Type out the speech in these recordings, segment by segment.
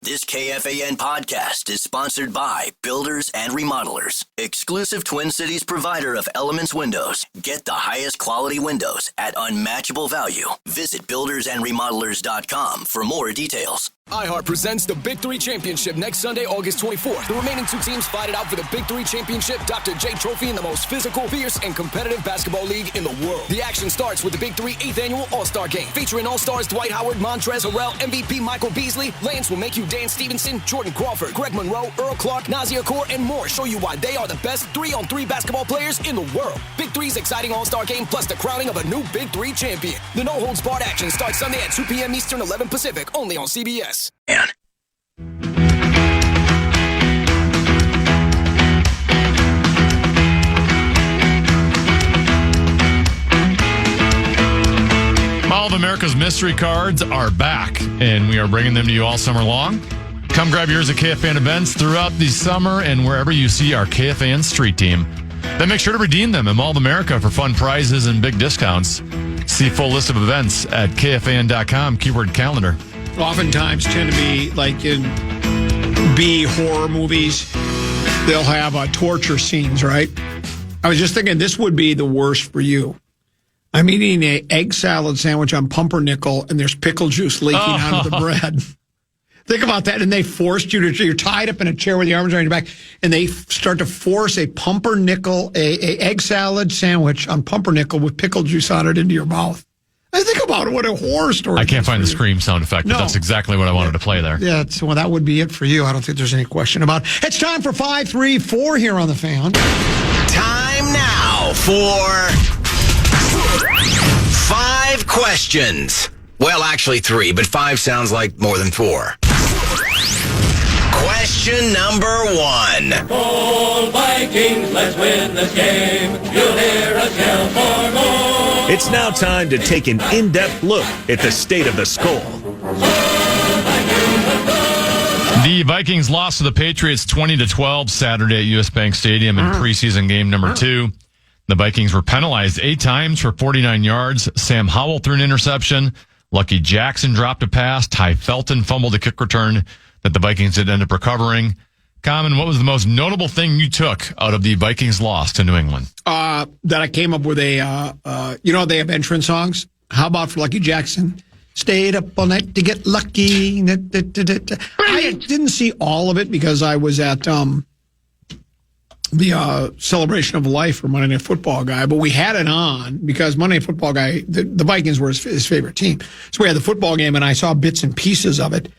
This KFAN podcast is sponsored by Builders and Remodelers, exclusive Twin Cities provider of Elements Windows. Get the highest quality windows at unmatchable value. Visit buildersandremodelers.com for more details. iHeart presents the Big Three Championship next Sunday, August 24th. The remaining two teams fight it out for the Big Three Championship Dr. J Trophy in the most physical, fierce, and competitive basketball league in the world. The action starts with the Big Three 8th Annual All-Star Game, featuring All-Stars Dwight Howard, Montrezl Harrell, MVP Michael Beasley, Lance Will Make You Dance Stevenson, Jordan Crawford, Greg Monroe, Earl Clark, Nazir Kaur, and more show you why they are the best 3-on-3 basketball players in the world. Big Three's exciting All-Star Game plus the crowning of a new Big Three champion. The no-holds-barred action starts Sunday at 2 p.m. Eastern, 11 Pacific, only on CBS. Mall of America's mystery cards are back, and we are bringing them to you all summer long. Come grab yours at KFAN events throughout the summer and wherever you see our KFAN street team. Then make sure to redeem them at Mall of America for fun prizes and big discounts. See full list of events at KFAN.com, keyword calendar. Oftentimes tend to be like in B horror movies. They'll have torture scenes, right? I was just thinking this would be the worst for you. I'm eating an egg salad sandwich on pumpernickel, and there's pickle juice leaking onto the bread. Think about that. And they forced you to, you're tied up in a chair with your arms around your back, and they start to force a pumpernickel, a egg salad sandwich on pumpernickel with pickle juice on it into your mouth. I think about it. What a horror story. I can't find the scream sound effect, but that's exactly what I wanted to play there. Yeah, well, that would be it for you. I don't think there's any question about it. It's time for 5-3-4 here on the Fan. Time now for 5 questions. Well, actually 3, but 5 sounds like more than 4. Question number 1. All Vikings, let's win this game. You'll hear us yell for more. It's now time to take an in-depth look at the state of the skull. The Vikings lost to the Patriots 20-12 Saturday at US Bank Stadium in preseason game number 2. The Vikings were penalized 8 times for 49 yards. Sam Howell threw an interception. Lucky Jackson dropped a pass. Ty Felton fumbled a kick return that the Vikings did end up recovering. Common, what was the most notable thing you took out of the Vikings loss to New England? That I came up with they have entrance songs. How about for Lucky Jackson? Stayed up all night to get lucky. I didn't see all of it because I was at the Celebration of Life for Monday Night Football Guy, but we had it on because Monday Night Football Guy, the Vikings were his favorite team. So we had the football game, and I saw bits and pieces of it.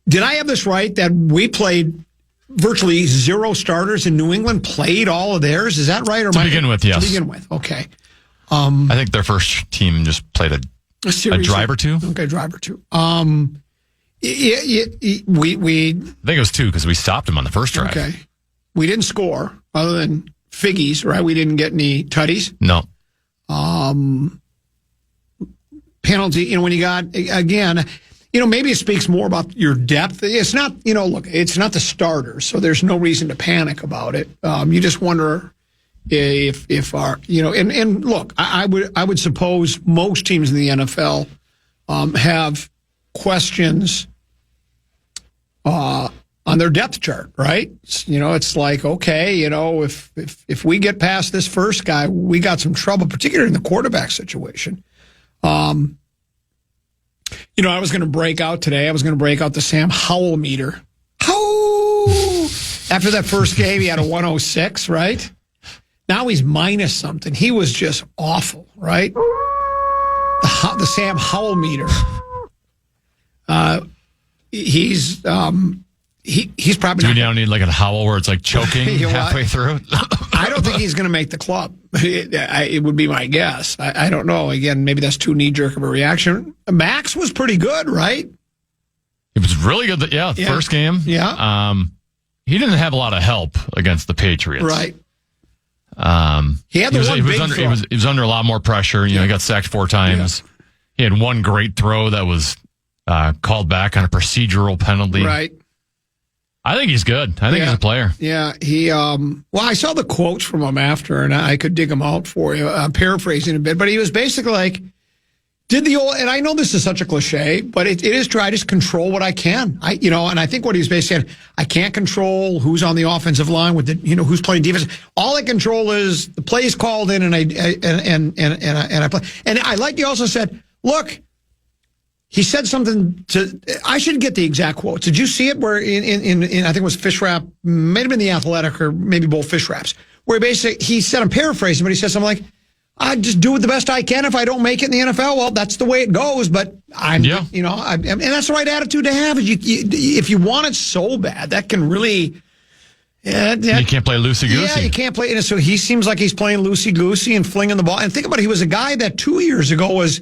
Did I have this right that we played virtually 0 starters in New England, played all of theirs? Is that right? Or To begin with, yes. To begin with, okay. I think their first team just played a drive or 2. Okay, drive or 2. We I think it was 2 because we stopped them on the first drive. Okay. We didn't score other than figgies, right? We didn't get any tutties. No. Penalty, when you got, again, maybe it speaks more about your depth. It's not, look, it's not the starters, so there's no reason to panic about it. You just wonder if our, and look, I would suppose most teams in the NFL have questions on their depth chart, right? It's like, okay, if we get past this first guy, we got some trouble, particularly in the quarterback situation. I was going to break out today. I was going to break out the Sam Howell meter. After that first game, he had a 106, right? Now he's minus something. He was just awful, right? The Sam Howell meter. He's probably. Do we now need like a howl where it's like choking halfway through? I don't think he's going to make the club. It would be my guess. I don't know. Again, maybe that's too knee-jerk of a reaction. Max was pretty good, right? It was really good. First game. Yeah. He didn't have a lot of help against the Patriots. Right. He had he was under a lot more pressure. He got sacked 4 times. Yeah. He had one great throw that was called back on a procedural penalty. Right. I think he's good. I think he's a player. Yeah, I saw the quotes from him after, and I could dig them out for you. I'm paraphrasing a bit, but he was basically like, Did the old, and I know this is such a cliche, but it is true. I just control what I can. And I think what he was basically saying, I can't control who's on the offensive line with who's playing defense. All I control is the plays called in, and I play. And I like he also said, look, he said something I should get the exact quotes. Did you see it? Where in I think it was Fish Wrap, may have been the Athletic or maybe both Fish Wraps, where he said, I'm paraphrasing, but he said something like, I just do it the best I can. If I don't make it in the NFL, well, that's the way it goes. But and that's the right attitude to have. If you want it so bad, that can really. You can't play loosey-goosey. Yeah, you can't play. And so he seems like he's playing loosey-goosey and flinging the ball. And think about it, he was a guy that 2 years ago was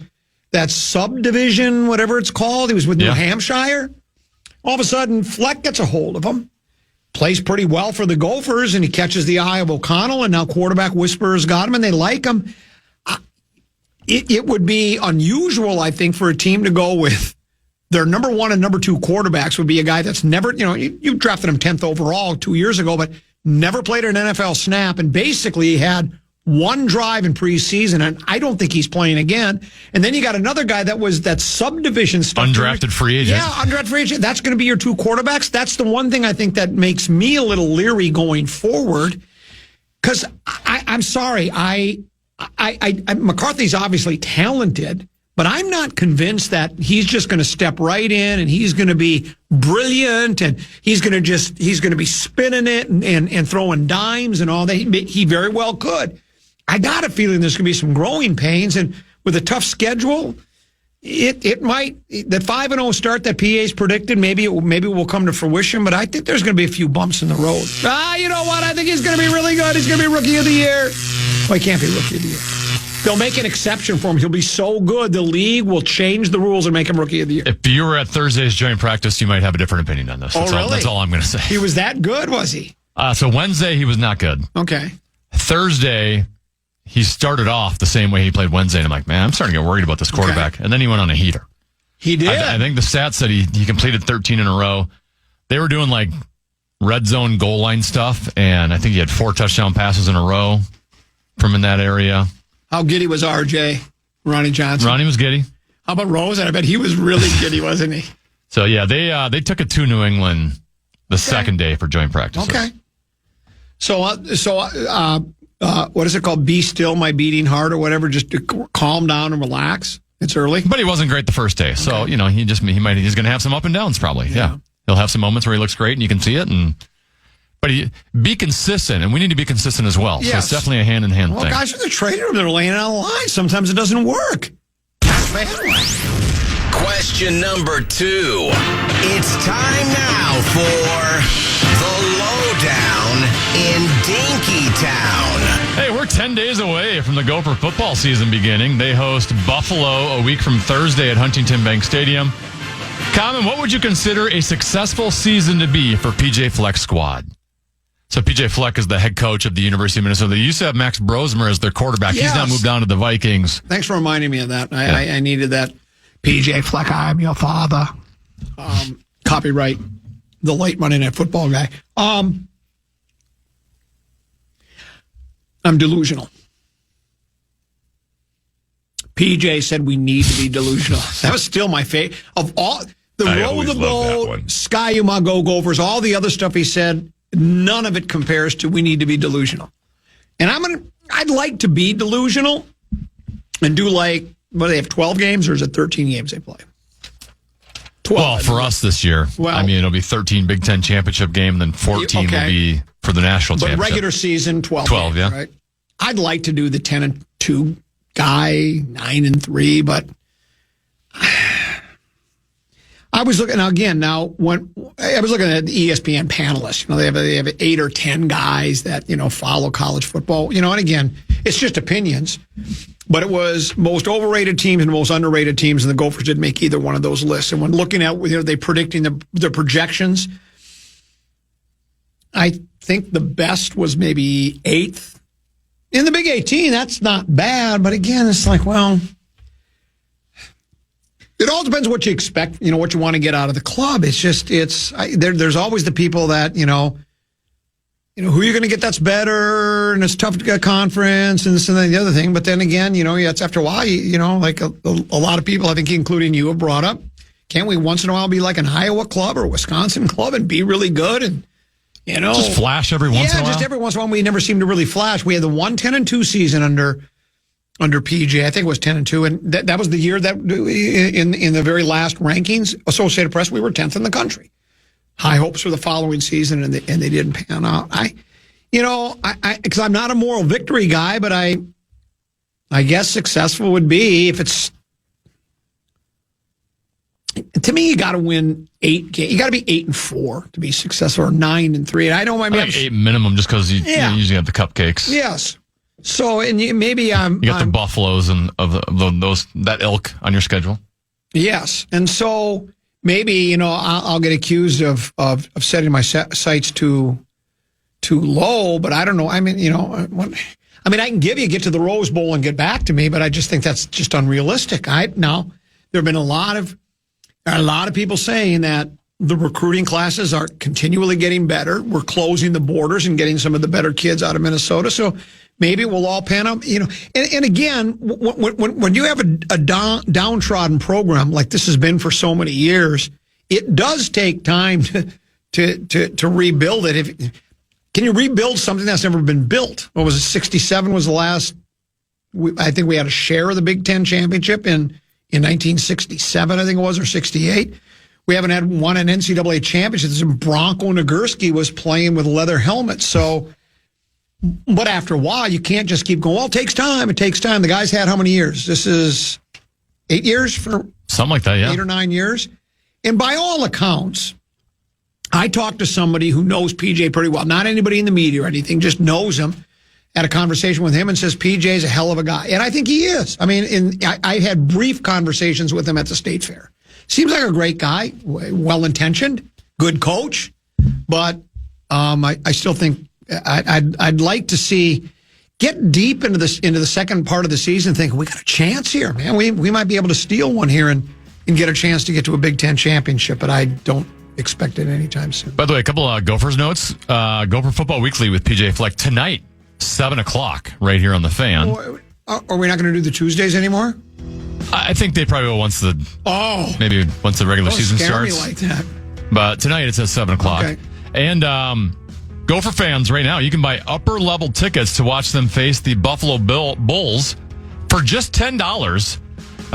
that subdivision, whatever it's called. He was with New Hampshire. All of a sudden, Fleck gets a hold of him. Plays pretty well for the Gophers, and he catches the eye of O'Connell, and now quarterback whisperers got him, and they like him. It would be unusual, I think, for a team to go with their number 1 and number 2 quarterbacks would be a guy that's never, you drafted him 10th overall 2 years ago, but never played an NFL snap, and basically had one drive in preseason, and I don't think he's playing again. And then you got another guy that was that subdivision stuff. Undrafted free agent. Yeah, undrafted free agent. That's going to be your 2 quarterbacks. That's the one thing I think that makes me a little leery going forward. Because I'm sorry, McCarthy's obviously talented, but I'm not convinced that he's just going to step right in and he's going to be brilliant and he's going to be spinning it and throwing dimes and all that. He very well could. I got a feeling there's going to be some growing pains, and with a tough schedule, it might, the 5-0 start that PA's predicted, maybe it will come to fruition, but I think there's going to be a few bumps in the road. You know what? I think he's going to be really good. He's going to be Rookie of the Year. Well, he can't be Rookie of the Year. They'll make an exception for him. He'll be so good, the league will change the rules and make him Rookie of the Year. If you were at Thursday's joint practice, you might have a different opinion on this. That's all I'm going to say. He was that good, was he? So Wednesday, he was not good. Okay. Thursday, he started off the same way he played Wednesday, and I'm like, man, I'm starting to get worried about this quarterback. Okay. And then he went on a heater. He did. I think the stats said he completed 13 in a row. They were doing like red zone goal line stuff, and I think he had 4 touchdown passes in a row from in that area. How giddy was RJ, Ronnie Johnson? Ronnie was giddy. How about Rose? I bet he was really giddy, wasn't he? So, yeah, they took it to New England the second day for joint practice. Okay. So, what is it called? Be still, my beating heart, or whatever. Just to calm down and relax. It's early, but he wasn't great the first day. So he's going to have some up and downs probably. Yeah, he'll have some moments where he looks great and you can see it. But be consistent, and we need to be consistent as well. Yes. So it's definitely a hand-in-hand thing. Well, guys in the trade room, they're laying it on the line. Sometimes it doesn't work. Question number 2. It's time now for the lowdown in Dinkytown. Hey, we're 10 days away from the Gopher football season beginning. They host Buffalo a week from Thursday at Huntington Bank Stadium. Common, what would you consider a successful season to be for PJ Fleck's squad? So PJ Fleck is the head coach of the University of Minnesota. They used to have Max Brosmer as their quarterback. Yes. He's now moved on to the Vikings. Thanks for reminding me of that. I needed that. PJ Fleck, I'm your father. Copyright the late Monday Night Football guy. I'm delusional. PJ said we need to be delusional. That was still my favorite. Of all, the row the boat, Sky Uma Go Gophers, all the other stuff he said, none of it compares to we need to be delusional. And I'd like to be delusional and do what do they have, 12 games or is it 13 games they play? 12. Well, for us this year, it'll be 13 Big Ten championship game, then 14 will be for the national championship. But regular season, 12 games, yeah. Right? I'd like to do the 10-2 guy, 9-3, but I was looking when I was looking at the ESPN panelists. They have 8 or 10 guys that follow college football. And again, it's just opinions. But it was most overrated teams and most underrated teams, and the Gophers didn't make either one of those lists. And when looking at they predicting the projections, I think the best was maybe 8th. In the Big 18, that's not bad. But again, it's like, well, it all depends what you expect, what you want to get out of the club. It's just, there's always the people that, who are you going to get that's better, and it's tough to get a conference, and this and that, and the other thing. But then again, it's after a while, like a lot of people, I think including you, have brought up, can't we once in a while be like an Iowa club or a Wisconsin club and be really good? And, just flash every once in a while? Yeah, just every once in a while. We never seem to really flash. We had the 10-2 season under PJ. I think it was 10-2, and that was the year that in the very last rankings, Associated Press, we were 10th in the country. High hopes for the following season, and they didn't pan out. Because I'm not a moral victory guy, but I guess successful would be if it's. To me, you got to win 8 games. You got to be 8-4 to be successful, or 9-3. And I don't. I think 8 minimum, just because you usually have the cupcakes. Yes. So, and maybe you got the Buffaloes and of those that ilk on your schedule. Yes, and so. Maybe, I'll get accused of setting my sights too low, but I don't know. I mean, I can get to the Rose Bowl and get back to me, but I just think that's just unrealistic. Now, there have been a lot of people saying that the recruiting classes are continually getting better. We're closing the borders and getting some of the better kids out of Minnesota. So maybe we'll all pan up, And again, when you have a downtrodden program like this has been for so many years, it does take time to rebuild it. Can you rebuild something that's never been built? What was it? 67 was the last. I think we had a share of the Big Ten championship in 1967. I think it was, or 68. We haven't won an NCAA championship since Bronco Nagurski was playing with leather helmets. So. But after a while, you can't just keep going, well, it takes time. It takes time. The guy's had how many years? This is 8 years for something like that, yeah. 8 or 9 years. And by all accounts, I talked to somebody who knows PJ pretty well. Not anybody in the media or anything, just knows him. Had a conversation with him and says PJ's a hell of a guy. And I think he is. I mean, I had brief conversations with him at the State Fair. Seems like a great guy, well-intentioned, good coach. But I still think I'd like to see get deep into the second part of the season. Think we got a chance here, man. We might be able to steal one here and get a chance to get to a Big Ten championship. But I don't expect it anytime soon. By the way, a couple of Gophers notes. Gopher Football Weekly with PJ Fleck tonight, 7:00 right here on the Fan. Are we not going to do the Tuesdays anymore? I think they probably will once the regular season starts. Me like that. But tonight it's at 7:00. Okay. And Gopher fans, right now, you can buy upper-level tickets to watch them face the Buffalo Bulls for just $10.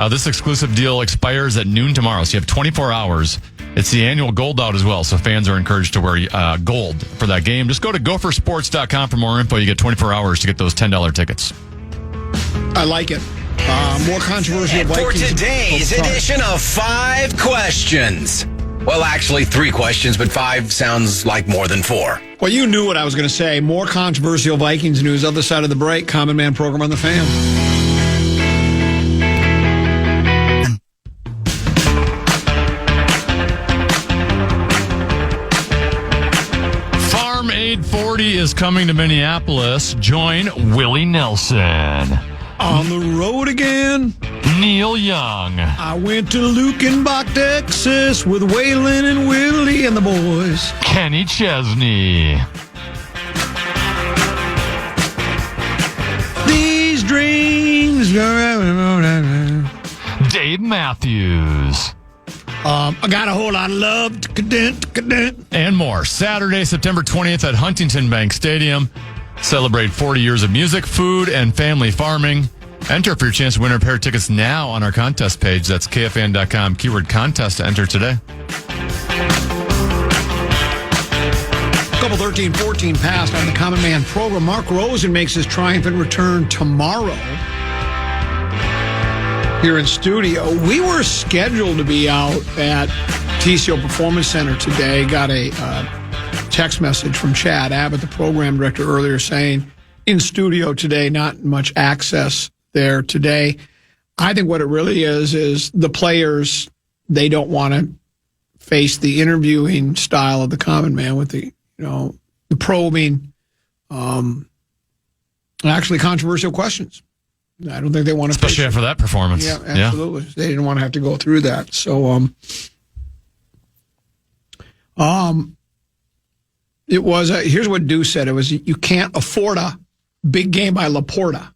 This exclusive deal expires at noon tomorrow, so you have 24 hours. It's the annual gold out as well, so fans are encouraged to wear gold for that game. Just go to gophersports.com for more info. You get 24 hours to get those $10 tickets. I like it. More controversial. And for today's edition of 5 Questions. Well, actually, 3 questions, but 5 sounds like more than 4. Well, you knew what I was going to say. More controversial Vikings news. Other side of the break. Common Man program on the Fan. Farm Aid 40 is coming to Minneapolis. Join Willie Nelson. On the road again. Neil Young. I went to Lukenbach, Texas with Waylon and Willie and the boys. Kenny Chesney. These dreams. Dave Matthews. I got a whole lot of love to cadent. And more. Saturday, September 20th at Huntington Bank Stadium. Celebrate 40 years of music, food, and family farming. Enter for your chance to win a pair of tickets now on our contest page. That's KFAN.com. Keyword contest to enter today. Couple 13-14 passed on the Common Man program. Mark Rosen makes his triumphant return tomorrow here in studio. We were scheduled to be out at TCO Performance Center today. Got a text message from Chad Abbott, the program director, earlier saying in studio today, not much access there today. I think what it really is the players, they don't want to face the interviewing style of the Common Man with the probing, actually controversial questions. I don't think they want to, especially after that performance. Yeah, absolutely. Yeah. They didn't want to have to go through that. So, It was, here's what Deuce said. It was, you can't afford a big game by Laporta.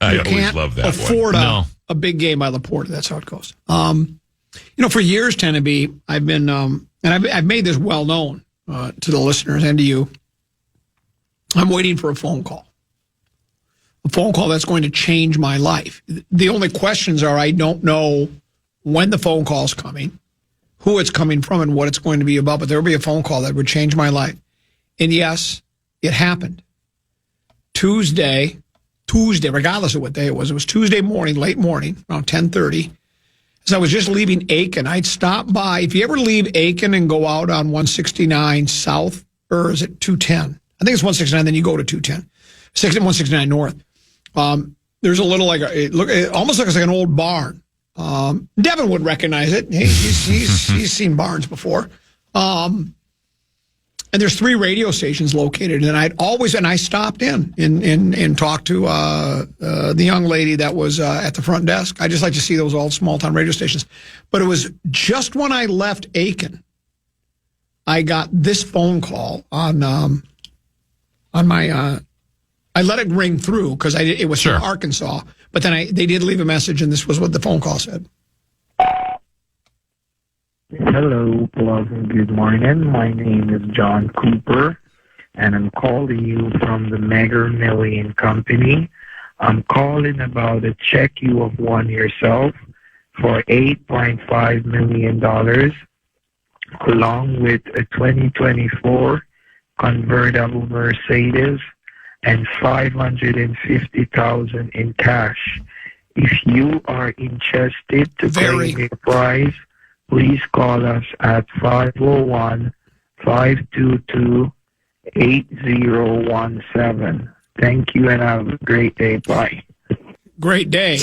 I always love that afford one. a big game by Laporta. That's how it goes. For years, Tenneby, I've been, and I've made this well known to the listeners and to you. I'm waiting for a phone call. A phone call that's going to change my life. The only questions are I don't know when the phone call's coming, who it's coming from, and what it's going to be about. But there will be a phone call that would change my life. And yes, it happened. Tuesday, regardless of what day it was Tuesday morning, late morning, around 10:30. As I was just leaving Aiken, I'd stop by. If you ever leave Aiken and go out on 169 South, or is it 210? I think it's 169, then you go to 210. 169 North. There's a little, it almost looks like an old barn. Devin would recognize it. He's seen barns before. And there's 3 radio stations located, and I stopped in and talked to the young lady that was at the front desk. I just like to see those old small town radio stations. But it was just when I left Aiken, I got this phone call on my. I let it ring through because it was from Arkansas, but then they did leave a message, and this was what the phone call said. Hello, pleasant good morning. My name is John Cooper, and I'm calling you from the Mega Million Company. I'm calling about a check you have won yourself for $8.5 million, along with a 2024 convertible Mercedes and $550,000 in cash. If you are interested to claim your prize, please call us at 501-522-8017. Thank you, and have a great day. Bye. Great day.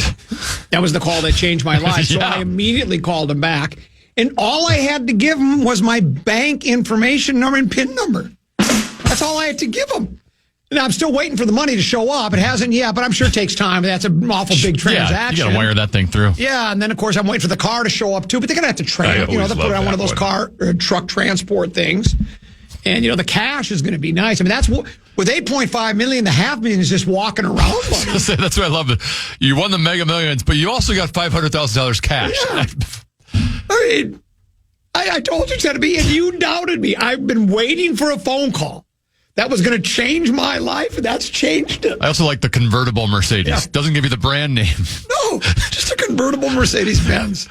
That was the call that changed my life. So I immediately called him back, and all I had to give him was my bank information number and PIN number. That's all I had to give him. And I'm still waiting for the money to show up. It hasn't yet, but I'm sure it takes time. That's an awful big transaction. Yeah, you got to wire that thing through. Yeah, and then, of course, I'm waiting for the car to show up, too. But they're going to have to they'll put it on one of those truck transport things. And, the cash is going to be nice. I mean, that's what, with $8.5 million, the $500,000 is just walking around. That's what I love. You won the Mega Millions, but you also got $500,000 cash. Yeah. I mean, I told you, Tenneby, and you doubted me. I've been waiting for a phone call that was going to change my life, and that's changed it. I also like the convertible Mercedes. Yeah. Doesn't give you the brand name. No, just a convertible Mercedes-Benz.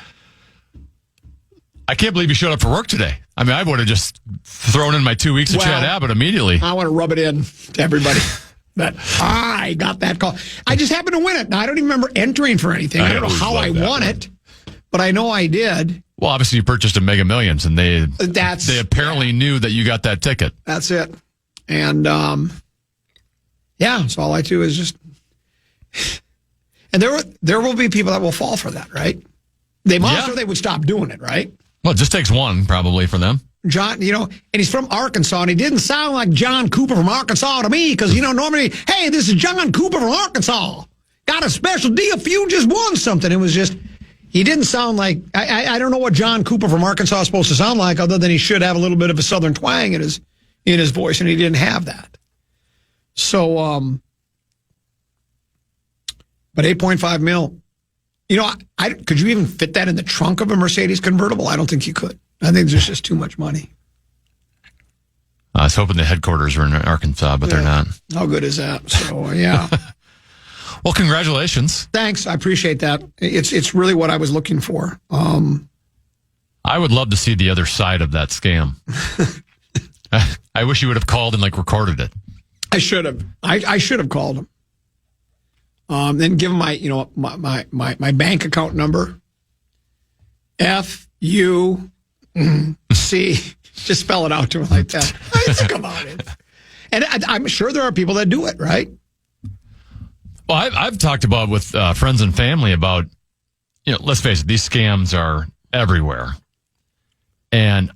I can't believe you showed up for work today. I mean, I would have just thrown in my 2 weeks of Chad Abbott immediately. I want to rub it in to everybody that I got that call. I just happened to win it. Now, I don't even remember entering for anything. I don't know how I won it, but I know I did. Well, obviously, you purchased a Mega Millions, and they apparently knew that you got that ticket. That's it. And, so all I do is just, and there will be people that will fall for that, right? They must, or they would stop doing it, right? Well, it just takes one probably for them. John, and he's from Arkansas, and he didn't sound like John Cooper from Arkansas to me, because, normally, hey, this is John Cooper from Arkansas. Got a special deal if you just won something. It was just, he didn't sound like, I don't know what John Cooper from Arkansas is supposed to sound like, other than he should have a little bit of a southern twang in his voice, and he didn't have that. So, but $8.5 million. Could you even fit that in the trunk of a Mercedes convertible? I don't think you could. I think there's just too much money. I was hoping the headquarters were in Arkansas, but they're not. How good is that? So, yeah. Well, congratulations. Thanks. I appreciate that. It's really what I was looking for. I would love to see the other side of that scam. I wish you would have called and recorded it. I should have. I should have called him. Then give him my my bank account number. FUC. Just spell it out to him like that. Think about it. And I'm sure there are people that do it, right? Well, I've talked about with friends and family about, let's face it, these scams are everywhere. And,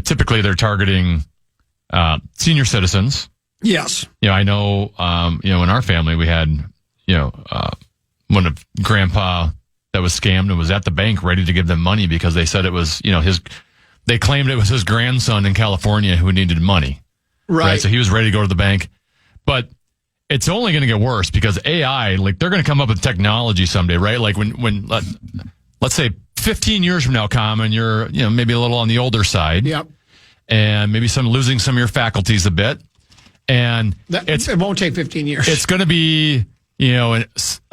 typically they're targeting senior citizens. Yes. I know, in our family we had, one of grandpa that was scammed and was at the bank ready to give them money because they said it was, they claimed it was his grandson in California who needed money. Right. So he was ready to go to the bank. But it's only going to get worse because AI, like they're going to come up with technology someday, right? Like when let's say 15 years from now, Common, you're maybe a little on the older side. Yep. And maybe losing some of your faculties a bit. And it won't take 15 years. It's going to be, a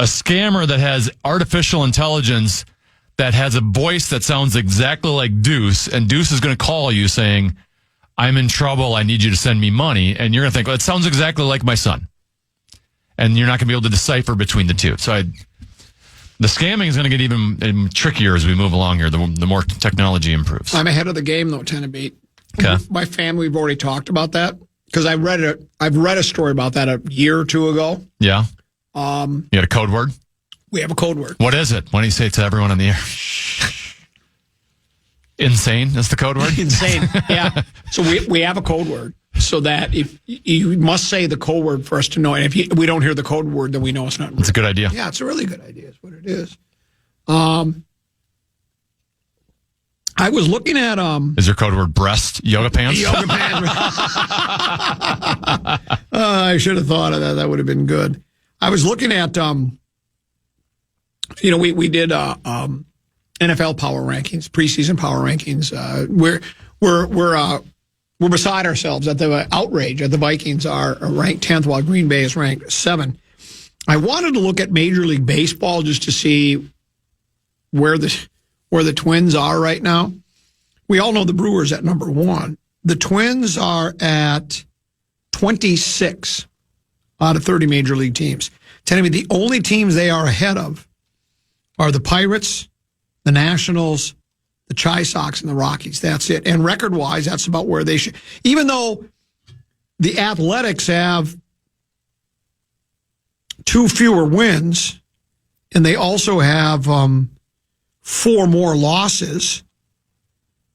scammer that has artificial intelligence that has a voice that sounds exactly like Deuce, and Deuce is going to call you saying, I'm in trouble, I need you to send me money. And you're going to think, well, it sounds exactly like my son. And you're not going to be able to decipher between the two. So the scamming is going to get even trickier as we move along here, the more technology improves. I'm ahead of the game, though, Tennebeat. Okay. My family, we've already talked about that because I've read a story about that a year or two ago. Yeah. You got a code word? We have a code word. What is it? Why don't you say it to everyone on the air? Insane is the code word? Insane, yeah. So we have a code word so that if you must say the code word for us to know. And if we don't hear the code word, then we know it's not real. It's a good idea. Yeah, it's a really good idea is what it is. I was looking at Is your code word breast yoga pants? Yoga pants. I should have thought of that. That would have been good. I was looking at we did NFL power rankings, preseason power rankings. We're beside ourselves at the outrage that the Vikings are ranked 10th while Green Bay is ranked 7th. I wanted to look at Major League Baseball just to see where the Twins are right now. We all know the Brewers at number 1. The Twins are at 26 out of 30 Major League teams. Telling me the only teams they are ahead of are the Pirates, the Nationals, the Chi Sox, and the Rockies. That's it. And record-wise, that's about where they should. Even though the Athletics have 2 fewer wins, and they also have 4 more losses.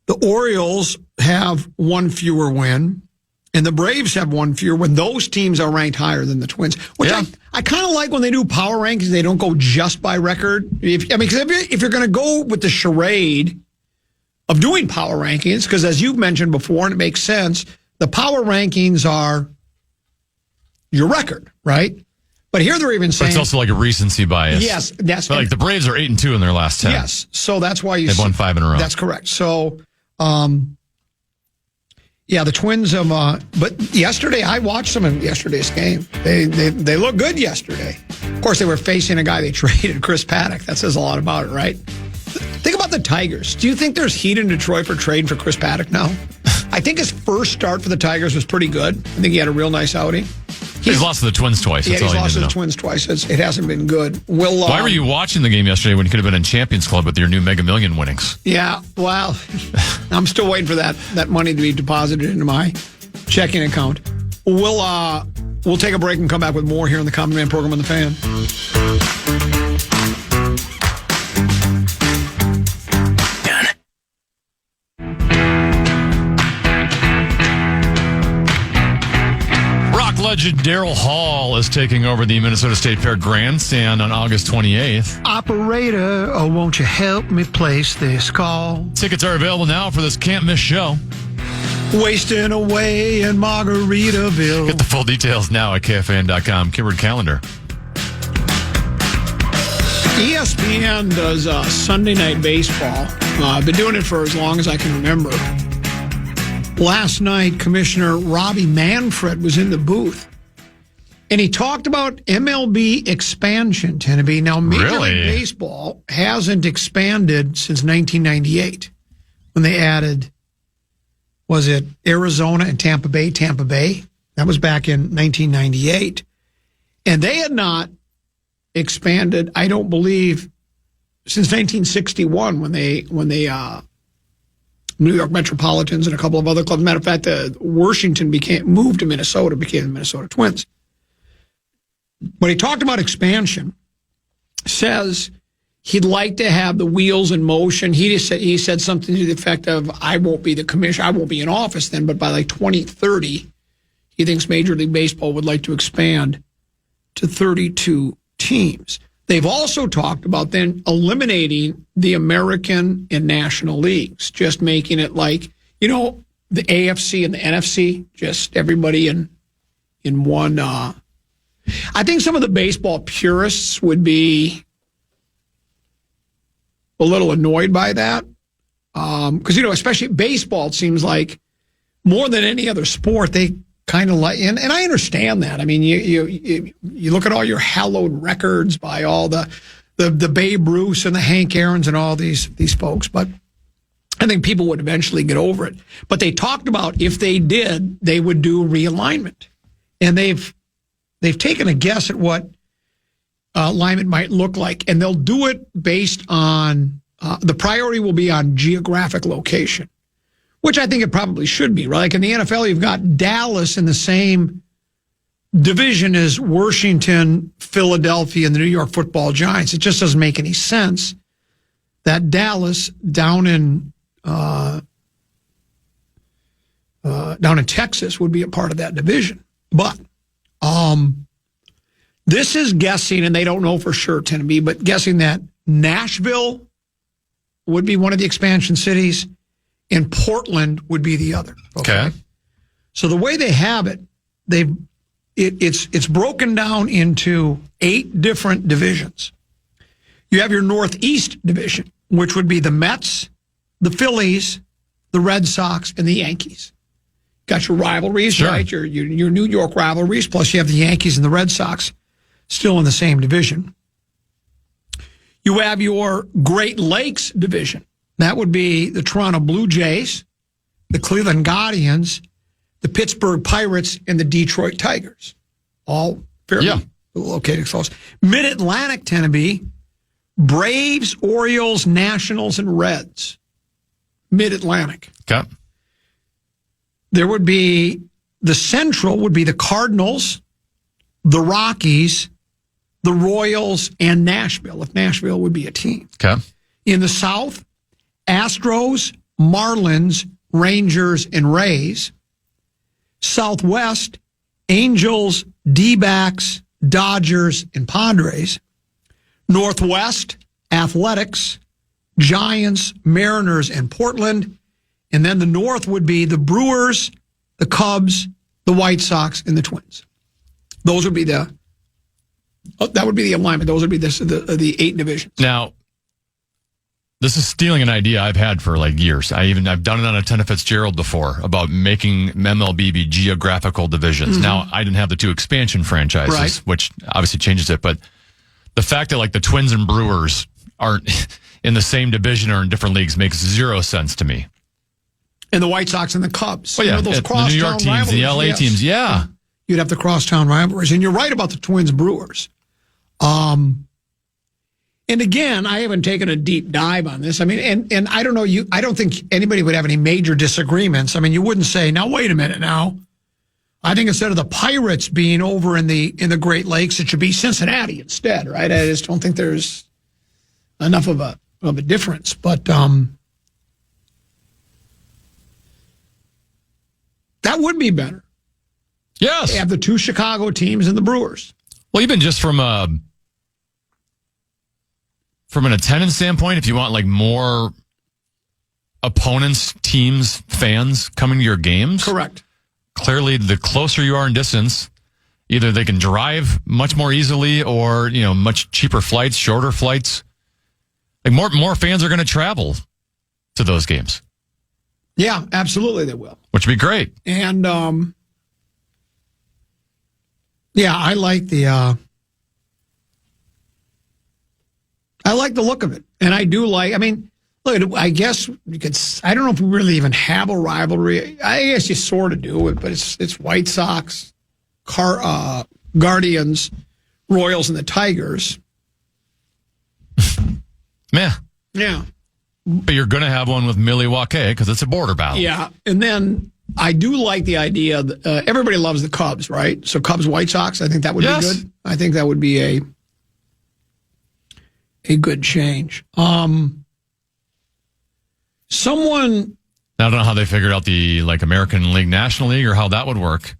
The Orioles have 1 fewer win, and the Braves have 1 fewer win. Those teams are ranked higher than the Twins, which I kind of like when they do power rankings. They don't go just by record. If you're going to go with the charade of doing power rankings, because as you've mentioned before, and it makes sense, the power rankings are your record, right? But here they're even saying... But it's also like a recency bias. Yes. That's like the Braves are 8-2 in their last 10. Yes. So that's why they've won 5 in a row. That's correct. So, the Twins have... but yesterday, I watched some of yesterday's game. They looked good yesterday. Of course, they were facing a guy they traded, Chris Paddock. That says a lot about it, right? Think about the Tigers. Do you think there's heat in Detroit for trading for Chris Paddock now? I think his first start for the Tigers was pretty good. I think he had a real nice outing. He's lost to the Twins twice. He's lost to the Twins twice. It hasn't been good. Why were you watching the game yesterday when you could have been in Champions Club with your new Mega Million winnings? Yeah, well, I'm still waiting for that money to be deposited into my checking account. We'll take a break and come back with more here on the Common Man program on the Fan. Legend Daryl Hall is taking over the Minnesota State Fair Grandstand on August 28th. Operator, won't you help me place this call? Tickets are available now for this can't-miss show. Wasting away in Margaritaville. Get the full details now at KFAN.com. Keyword calendar. ESPN does Sunday Night Baseball. I've been doing it for as long as I can remember. Last night, Commissioner Robbie Manfred was in the booth, and he talked about MLB expansion, Tennessee. Now, Major League Baseball hasn't expanded since 1998 when they added, was it Arizona and Tampa Bay? Tampa Bay. That was back in 1998. And they had not expanded, I don't believe, since 1961 when they New York Metropolitans and a couple of other clubs. Matter of fact, Washington moved to Minnesota, became the Minnesota Twins. But he talked about expansion. Says he'd like to have the wheels in motion. He said something to the effect of, I won't be the commissioner, I won't be in office then, but by like 2030, he thinks Major League Baseball would like to expand to 32 teams. They've also talked about then eliminating the American and National Leagues, just making it like, the AFC and the NFC, just everybody in one. I think some of the baseball purists would be a little annoyed by that. Because, especially baseball, it seems like more than any other sport, they kind of like, and I understand that. I mean, you look at all your hallowed records by all the Babe Ruths and the Hank Aaron's and all these folks, but I think people would eventually get over it. But they talked about if they did, they would do realignment, and they've taken a guess at what alignment might look like, and they'll do it based on the priority will be on geographic location, which I think it probably should be, right? Like in the NFL, you've got Dallas in the same division as Washington, Philadelphia, and the New York Football Giants. It just doesn't make any sense that Dallas down in Texas would be a part of that division. But this is guessing, and they don't know for sure, Tennessee, but guessing that Nashville would be one of the expansion cities, and Portland would be the other. Okay. So the way they have it, it's broken down into 8 different divisions. You have your Northeast division, which would be the Mets, the Phillies, the Red Sox, and the Yankees. Got your rivalries, sure, right? Your New York rivalries, plus you have the Yankees and the Red Sox still in the same division. You have your Great Lakes division. That would be the Toronto Blue Jays, the Cleveland Guardians, the Pittsburgh Pirates, and the Detroit Tigers. All fairly located close. Mid-Atlantic, Tennessee, Braves, Orioles, Nationals, and Reds. Mid-Atlantic. Okay. There would be the Central would be the Cardinals, the Rockies, the Royals, and Nashville, if Nashville would be a team. Okay. In the South, Astros, Marlins, Rangers, and Rays. Southwest, Angels, D-backs, Dodgers, and Padres. Northwest, Athletics, Giants, Mariners, and Portland. And then the North would be the Brewers, the Cubs, the White Sox, and the Twins. Those would be that would be the alignment. Those would be the 8 divisions. Now, this is stealing an idea I've had for like years. I've done it on a 10 of Fitzgerald before about making MLB be geographical divisions. Mm-hmm. Now, I didn't have the 2 expansion franchises, right, which obviously changes it. But the fact that like the Twins and Brewers aren't in the same division or in different leagues makes 0 sense to me. And the White Sox and the Cubs. Well, yeah, those the New York teams, the LA teams, yeah. You'd have the crosstown rivalries. And you're right about the Twins Brewers. And again, I haven't taken a deep dive on this. I mean, and I don't know, I don't think anybody would have any major disagreements. I mean, you wouldn't say, now, wait a minute now. I think instead of the Pirates being over in the Great Lakes, it should be Cincinnati instead, right? I just don't think there's enough of a difference. But that would be better. Yes. They have the 2 Chicago teams and the Brewers. Well, even just from an attendance standpoint, if you want like more opponents, teams, fans coming to your games. Correct. Clearly, the closer you are in distance, either they can drive much more easily or, much cheaper flights, shorter flights. Like more fans are going to travel to those games. Yeah, absolutely they will. Which would be great. And, I like the look of it. And I do like, look, I guess you could, I don't know if we really even have a rivalry. I guess you sort of do it, but it's White Sox, Guardians, Royals, and the Tigers. Yeah. Yeah. But you're going to have one with Milwaukee because it's a border battle. Yeah. And then I do like the idea that everybody loves the Cubs, right? So Cubs, White Sox, I think that would be good. I think that would be a good change. Someone, I don't know how they figured out the American League, National League, or how that would work,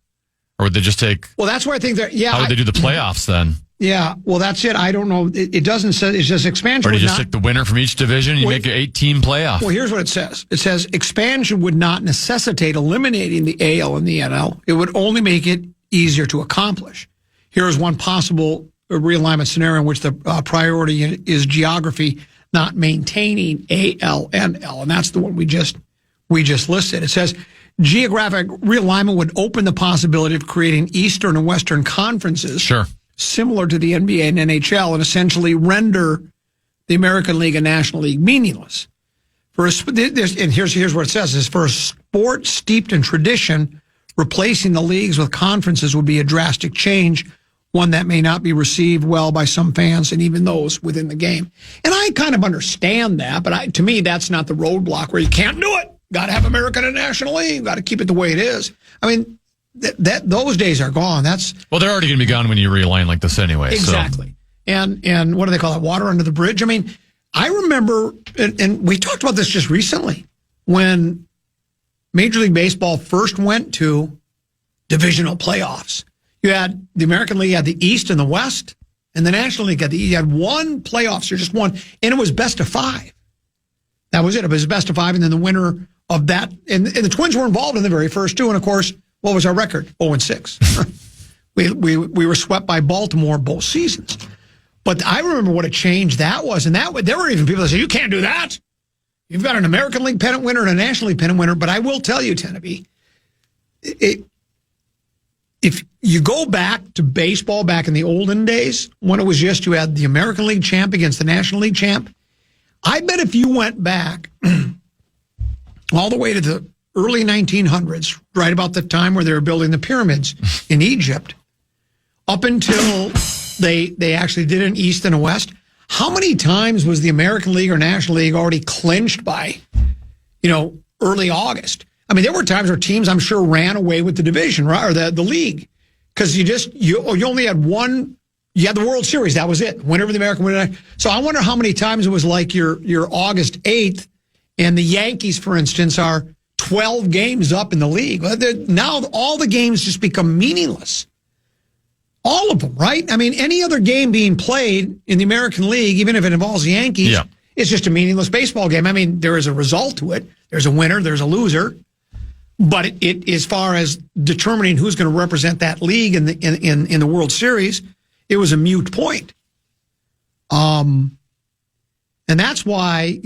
or would they just take? Well, that's where I think that. Yeah, how would they do the playoffs then? Yeah, well, that's it. I don't know. It doesn't say, it's just expansion. Or do you would just not, take the winner from each division and you make an 8-team playoff? Well, here's what it says. It says expansion would not necessitate eliminating the AL and the NL. It would only make it easier to accomplish. Here is one possible realignment scenario in which the priority is geography, not maintaining AL and NL. And that's the one we just listed. It says geographic realignment would open the possibility of creating Eastern and Western conferences. Sure. Similar to the NBA and NHL, and essentially render the American League and National League meaningless. And here's what it says: is for a sport steeped in tradition, replacing the leagues with conferences would be a drastic change, one that may not be received well by some fans and even those within the game. And I kind of understand that, but to me, that's not the roadblock where you can't do it. Got to have American and National League. Got to keep it the way it is. I mean, those days are gone. Well, they're already going to be gone when you realign like this anyway. Exactly. So. And what do they call it? Water under the bridge. I mean, I remember, and we talked about this just recently, when Major League Baseball first went to divisional playoffs. You had the American League had the East and the West, and the National League you had one playoffs, or just one, and it was best of 5. That was it. It was best of 5, and then the winner of that, and the Twins were involved in the very first 2, and of course, what was our record? 0-6. we were swept by Baltimore both seasons. But I remember what a change that was. And there were even people that said, you can't do that. You've got an American League pennant winner and a National League pennant winner. But I will tell you, Tenneby, if you go back to baseball back in the olden days, when it was just you had the American League champ against the National League champ, I bet if you went back all the way to the early 1900s, right about the time where they were building the pyramids in Egypt, up until they actually did an East and a West, how many times was the American League or National League already clinched by, early August? I mean, there were times where teams, I'm sure, ran away with the division, right, or the league, because you only had one. You had the World Series, that was it. Whenever the American winner. So I wonder how many times it was like your August 8th, and the Yankees, for instance, are 12 games up in the league. Now all the games just become meaningless. All of them, right? I mean, any other game being played in the American League, even if it involves the Yankees, it's just a meaningless baseball game. I mean, there is a result to it. There's a winner, there's a loser. But it as far as determining who's going to represent that league in the World Series, it was a moot point. And that's why,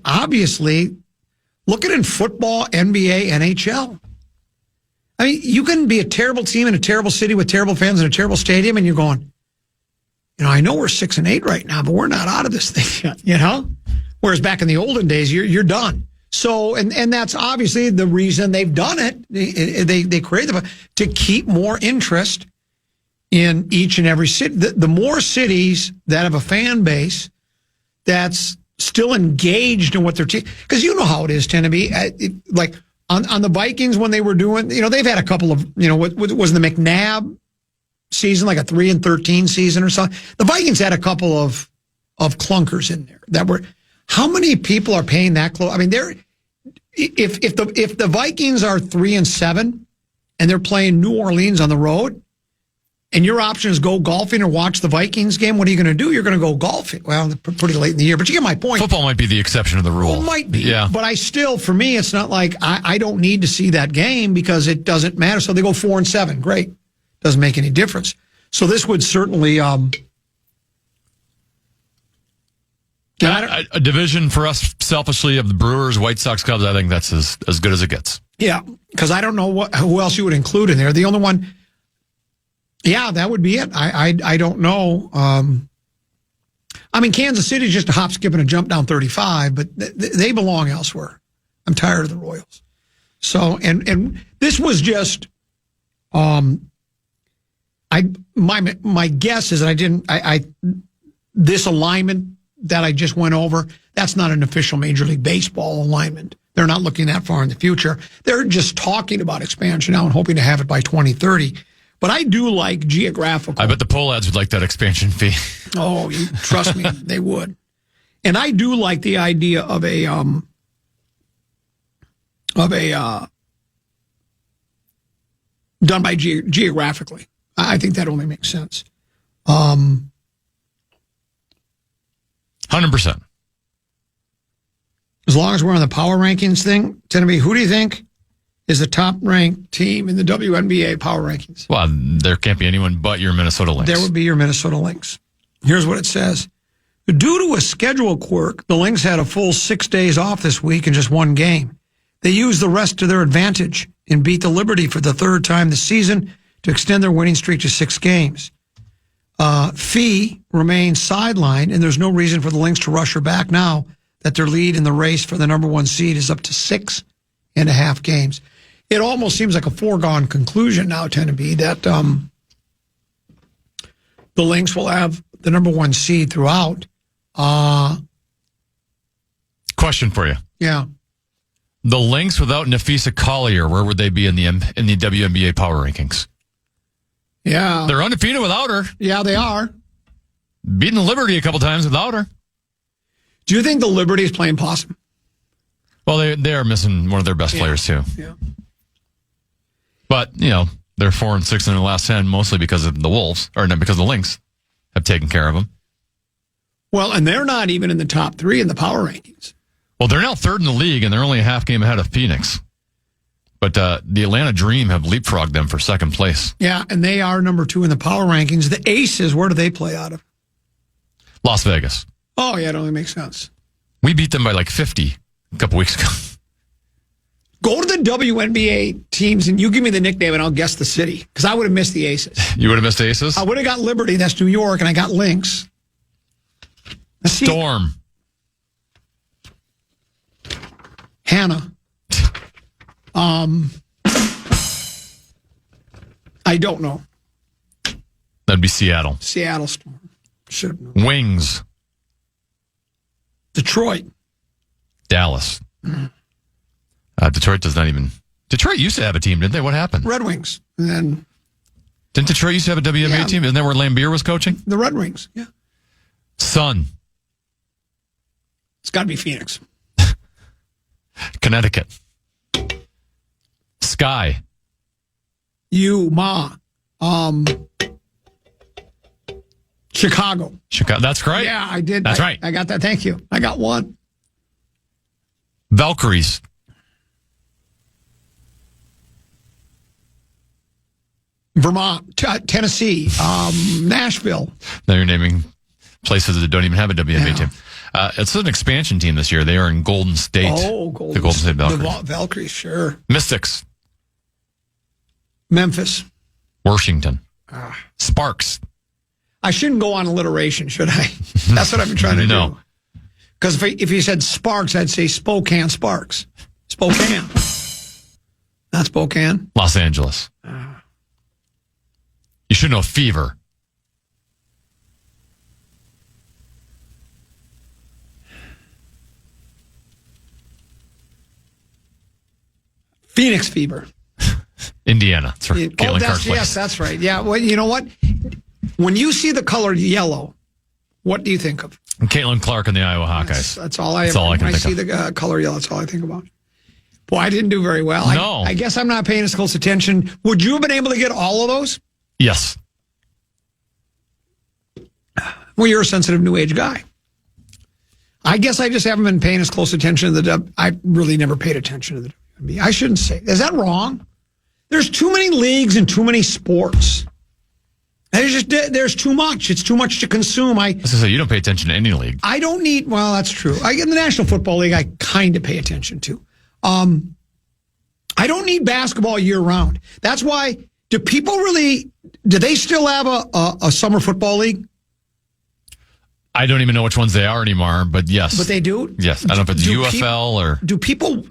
obviously, look at it in football, NBA, NHL. I mean, you can be a terrible team in a terrible city with terrible fans in a terrible stadium, and you're going, I know we're 6-8 right now, but we're not out of this thing yet, Whereas back in the olden days, you're done. So, and that's obviously the reason they've done it. They created to keep more interest in each and every city. The more cities that have a fan base that's still engaged in what they're because you know how it is, Tenneby. Like on the Vikings when they were doing, they've had a couple of, what was the McNabb season, like a 3-13 season or something. The Vikings had a couple of clunkers in there that were. How many people are paying that close? I mean, if the Vikings are 3-7 and they're playing New Orleans on the road, and your option is go golfing or watch the Vikings game, what are you going to do? You're going to go golfing. Well, pretty late in the year, but you get my point. Football might be the exception of the rule. Well, it might be. Yeah. But for me, it's not like I don't need to see that game because it doesn't matter. So they go 4-7. Great. Doesn't make any difference. So this would certainly... a division for us, selfishly, of the Brewers, White Sox, Cubs, I think that's as good as it gets. Yeah, because I don't know who else you would include in there. The only one... Yeah, that would be it. I don't know. I mean, Kansas City's just a hop, skip, and a jump down 35, but they belong elsewhere. I'm tired of the Royals. So, and this was just, my guess is that this alignment that I just went over, that's not an official Major League Baseball alignment. They're not looking that far in the future. They're just talking about expansion now and hoping to have it by 2030. But I do like geographical. I bet the poll ads would like that expansion fee. Oh, you trust me, they would. And I do like the idea of a done by geographically. I think that only makes sense. 100%. As long as we're on the power rankings thing, Tennessee, who do you think is the top-ranked team in the WNBA power rankings? Well, there can't be anyone but your Minnesota Lynx. There would be your Minnesota Lynx. Here's what it says. Due to a schedule quirk, the Lynx had a full 6 days off this week and just one game. They used the rest to their advantage and beat the Liberty for the third time this season to extend their winning streak to 6 games. Fee remains sidelined, and there's no reason for the Lynx to rush her back now that their lead in the race for the number 1 seed is up to 6.5 games. It almost seems like a foregone conclusion now, Tennessee, that the Lynx will have the number 1 seed throughout. Question for you. Yeah. The Lynx without Nafisa Collier, where would they be in the WNBA power rankings? Yeah. They're undefeated without her. Yeah, they are. Beating the Liberty a couple times without her. Do you think the Liberty is playing possum? Well, they are missing one of their best players, too. Yeah. But, they're 4-6 in the last 10, mostly because of the Wolves, or not because the Lynx have taken care of them. Well, and they're not even in the top 3 in the power rankings. Well, they're now third in the league, and they're only a half game ahead of Phoenix. But the Atlanta Dream have leapfrogged them for second place. Yeah, and they are number 2 in the power rankings. The Aces, where do they play out of? Las Vegas. Oh, yeah, it only makes sense. We beat them by like 50 a couple weeks ago. Go to the WNBA teams, and you give me the nickname, and I'll guess the city, because I would have missed the Aces. You would have missed Aces? I would have got Liberty, that's New York, and I got Lynx. Storm. Hannah. I don't know. That'd be Seattle. Seattle Storm. Should have known. Wings. Detroit. Dallas. Detroit does not even... Detroit used to have a team, didn't they? What happened? Red Wings. And then... Didn't Detroit used to have a WNBA team? Isn't that where Lambeer was coaching? The Red Wings, yeah. Sun. It's got to be Phoenix. Connecticut. Sky. Chicago. That's right. Yeah, I did. That's right. I got that. Thank you. I got one. Valkyries. Vermont, Tennessee, Nashville. Now you're naming places that don't even have a WNBA team. It's an expansion team this year. They are in Golden State. Oh, Golden the Golden State Valkyries. The Valkyries, sure. Mystics. Memphis. Washington. Sparks. I shouldn't go on alliteration, should I? That's what I've been trying to do. Because if you said Sparks, I'd say Spokane Sparks. Spokane. Not Spokane. Los Angeles. You should know Fever. Phoenix Fever. Indiana. That's right. Caitlin Clark's place. Yes, that's right. Yeah, well, you know what? When you see the color yellow, what do you think of? Caitlin Clark and the Iowa Hawkeyes. That's all I can think of. When I see the color yellow, that's all I think about. Boy, I didn't do very well. No. I guess I'm not paying as close attention. Would you have been able to get all of those? Yes. Well, you're a sensitive new age guy. I guess I just haven't been paying as close attention to the I really never paid attention to the WNBA. I shouldn't say. Is that wrong? There's too many leagues and too many sports. There's too much. It's too much to consume. I was going to say, you don't pay attention to any league. I don't need, well, that's true. In the National Football League, I kind of pay attention to. I don't need basketball year round. That's why, do they still have a summer football league? I don't even know which ones they are anymore, but yes. But they do? Yes. I don't know if it's UFL or... Do people,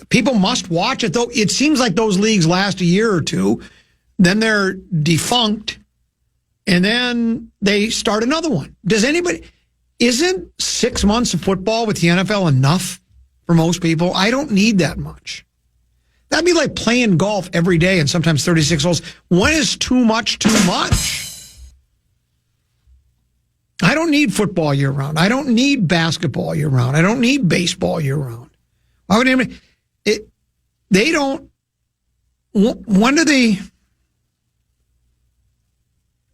people must watch it, though. It seems like those leagues last a year or two, then they're defunct, and then they start another one. Isn't 6 months of football with the NFL enough for most people? I don't need that much. That'd be like playing golf every day and sometimes 36 holes. When is too much too much? I don't need football year round. I don't need basketball year round. I don't need baseball year round. Why would anybody? They don't. When do they?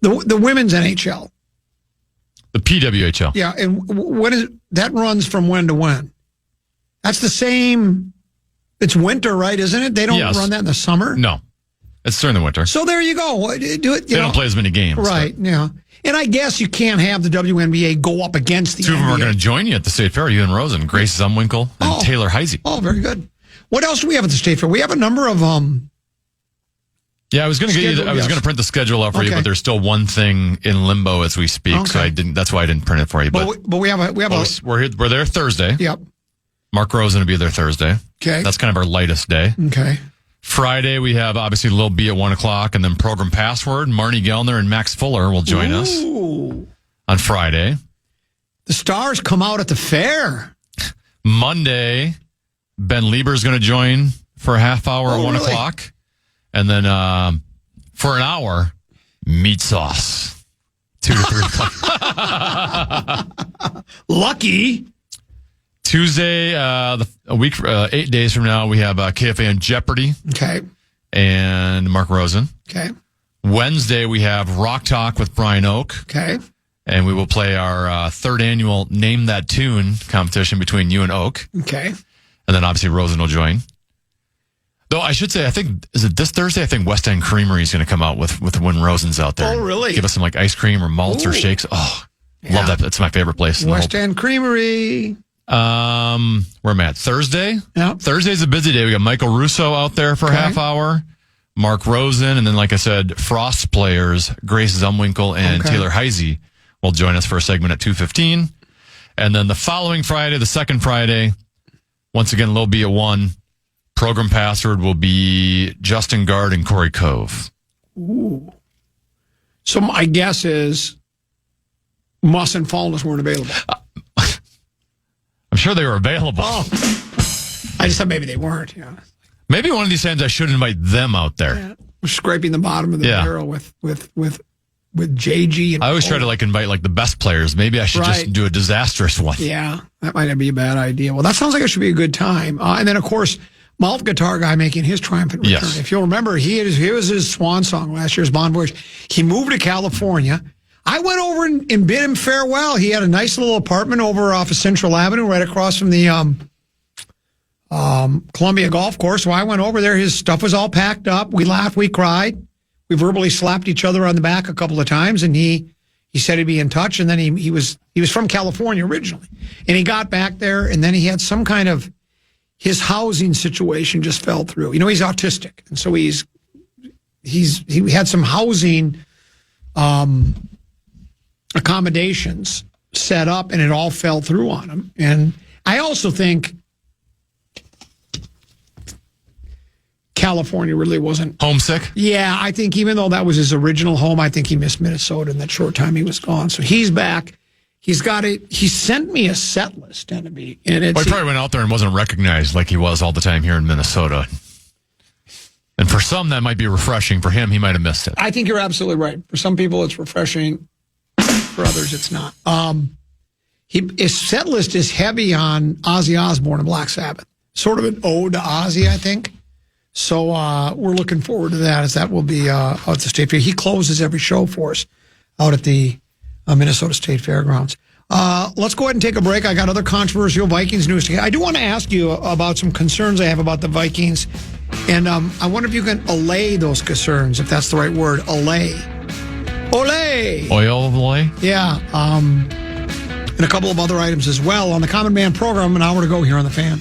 The women's NHL. The PWHL. Yeah, and what is that runs from when to when? That's the same. It's winter, right? Isn't it? They don't run that in the summer. No, it's during the winter. So there you go. Do it. They don't play as many games, right? But. Yeah, and I guess you can't have the WNBA go up against the. Two of them NBA. are going to join you at the State Fair. You and Rosen, Grace Zumwinkle, and Taylor Heisey. Oh, very good. What else do we have at the State Fair? We have a number of Yeah, I was going to get you. I was going to print the schedule out for you, but there's still one thing in limbo as we speak, so I didn't. That's why I didn't print it for you. But we have we're there Thursday. Yep. Mark Rosen will be there Thursday. Okay. That's kind of our lightest day. Okay. Friday we have obviously Lil B at 1:00, and then Program Password. Marnie Gellner and Max Fuller will join us on Friday. The stars come out at the fair. Monday, Ben Lieber is going to join for a half hour at 1:00. Really? And then for an hour, meat sauce, 2 to 3 o'clock. Lucky. Tuesday, a week, 8 days from now, we have KFAN Jeopardy. Okay. And Mark Rosen. Okay. Wednesday, we have Rock Talk with Brian Oak. Okay. And we will play our third annual Name That Tune competition between you and Oak. Okay. And then obviously Rosen will join. Though I should say, I think, is it this Thursday? I think West End Creamery is going to come out with when Rosen's out there. Oh, really? Give us some like ice cream or malts or shakes. Oh, love that. That's my favorite place. West End Creamery. Where I'm at. Thursday? Yeah. Thursday's a busy day. We got Michael Russo out there for a half hour. Mark Rosen. And then, like I said, Frost players, Grace Zumwinkle and Taylor Heisey will join us for a segment at 2:15. And then the following Friday, the second Friday, once again, Lil B at 1. Program Password will be Justin Gard and Corey Cove. Ooh. So my guess is Muss and Fallness weren't available. I'm sure they were available. Oh. I just thought maybe they weren't. Yeah. Maybe one of these times I should invite them out there. Yeah. We're scraping the bottom of the barrel with JG. And I always try to invite the best players. Maybe I should just do a disastrous one. Yeah, that might not be a bad idea. Well, that sounds like it should be a good time. And then, of course, Malt Guitar Guy making his triumphant return. Yes. If you'll remember, he was his swan song last year's Bon Voyage. He moved to California. I went over and bid him farewell. He had a nice little apartment over off of Central Avenue, right across from the Columbia Golf Course. So I went over there. His stuff was all packed up. We laughed. We cried. We verbally slapped each other on the back a couple of times, and he said he'd be in touch. And then he was from California originally, and he got back there, and then he had some kind of his housing situation just fell through. You know, he's autistic, and so he had some housing accommodations set up, and it all fell through on him. And I also think California really wasn't homesick. Yeah, I think even though that was his original home, I think he missed Minnesota in that short time he was gone. So he's back. He's got it. He sent me a set list, Enemy, and he probably went out there and wasn't recognized like he was all the time here in Minnesota. And for some, that might be refreshing. For him, he might have missed it. I think you're absolutely right. For some people, it's refreshing. For others, it's not. His set list is heavy on Ozzy Osbourne and Black Sabbath. Sort of an ode to Ozzy, I think. So we're looking forward to that, as that will be out at the State Fair. He closes every show for us out at the Minnesota State Fairgrounds. Let's go ahead and take a break. I got other controversial Vikings news to get. I do want to ask you about some concerns I have about the Vikings, and I wonder if you can allay those concerns, if that's the right word. Allay. Olay. Oil allay? Yeah. And a couple of other items as well on the Common Man program, an hour to go here on The Fan.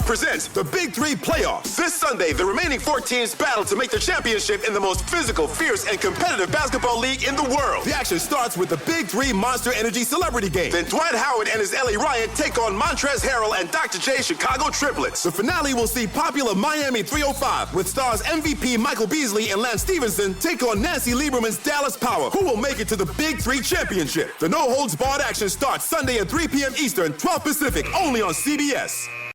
Presents the Big Three Playoffs. This Sunday, the remaining 4 teams battle to make the championship in the most physical, fierce, and competitive basketball league in the world. The action starts with the Big Three Monster Energy Celebrity Game. Then Dwight Howard and his LA Riot take on Montrezl Harrell and Dr. J Chicago Triplets. The finale will see popular Miami 305 with stars MVP Michael Beasley and Lance Stevenson take on Nancy Lieberman's Dallas Power. Who will make it to the Big Three Championship? The no-holds-barred action starts Sunday at 3 p.m. Eastern, 12 Pacific, only on CBS.